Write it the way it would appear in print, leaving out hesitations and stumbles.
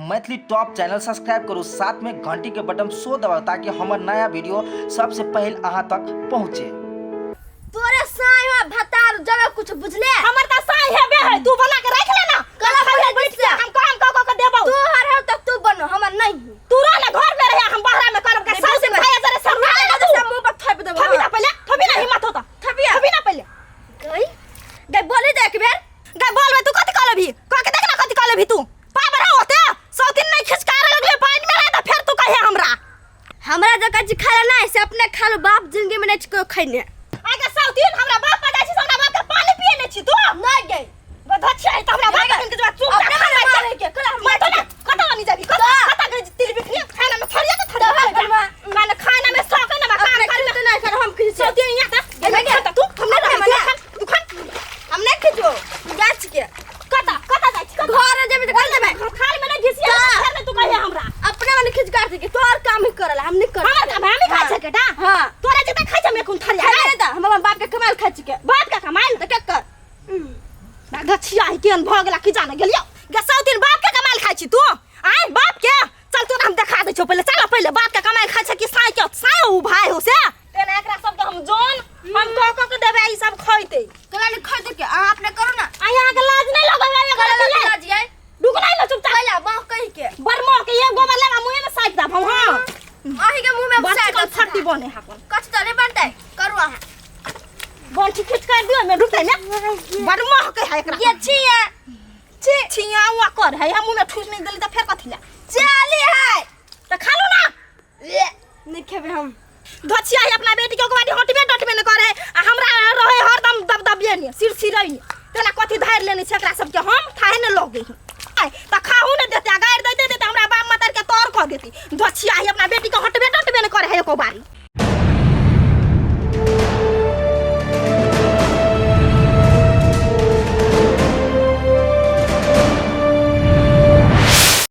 Maithili top channel subscribe करू, साथ में घंटी के बटन सो दबाओ ताकि हमार नया वीडियो सबसे पहले अहाँ तक पहुँचे। तोरे साई है भतार जगह कुछ बुझले हमर त साई है बे है तू बना के रख ले ना कला बैठ से हम काम क देबो तू हर है तक तू बनो हमर नहीं तू रह ना घर में रह हम बाहर में करब के सास भाई जरे सब ना तू मुंह पर थप देबो थबी ना पहले थबी ना हिम्मत होता थबी ना पहले गई बोले दे एक बेर गई बोलबे तू कथि कहले भी क के देख ना कथि कहले भी तू पावर होते सौ दिन नहीं खिचकार लगले पानी में रह त फिर तू कहे हमरा जगह जी खाला ना से अपने खा लो बाप जिंदगी में नहीं खइने आगे सौ दिन हमरा बाप पर जाई छी हमरा बाप के पानी पिए ने छी तू नहीं गई बधछी है त हमरा बाप के जवाब चुप अपने मारे के कला मैं तो ना कता नहीं जाबी कता गई तिल बिखनी खाना में खरिया तो थड़ा मैंने खाना में शौक है ना काम कर तो नहीं कर हम किसी सौ दिन यहां तक तू हमने तू खा हमने खिचो गाछ के कता जाई छी घर जब कर देबे खाली में घिसिया घर में तू कहे हमरा अपने मन खिच काट के तोर काम ही करला हम नहीं कर हमर काम हम खा छके टा हां तोरा जते खाइ छ में कोन थरिया नहीं दा हम बाप के कमाल खा के बाप का कमाल त के कर गछिया है केन भ गेला कि जाने गेलियो गसौ दिन बाप के कमाल खाइ छी तू आय बाप के चल तू हम दिखा दे छौ पहले बाप के कमाल खाइ छ कि साई के साई उ भाई हो से तेना एकरा सब के हम जोन हम के देबे ई सब खइते कला ने खरीद के आपने करो ना आ यहां के लाज नहीं लगबे ये लाज जाए रुक नहीं ना चुपचाप पहला बाह कहि के बरमो के ये गोबर लेवा मुंह में साइड दा हम हां आही के मुंह में बस कल छट्टी बने हाकन कछ तो नहीं बनते करू है बंठी खिच कर दियो में रुक में बरमो के है एकरा ये छिया छिया वा कर है हम मुंह में ठूस नहीं देली त फेर कथि ला चाली है त खा लो ना नहीं खेबे हम धछिया है अपना बेटी के बाड़ी हटबे डटबे न करे आ हमरा रहे हरदम दबदबिए ने सिरसिरई ने तेना कथि धार लेने छकरा सब के हम थाहे न लगे आय त खाहू न देते गाड़ देते हमरा बाप मातर के तौर क देती धछिया है अपना बेटी के हटबे डटबे न करे है एको बारी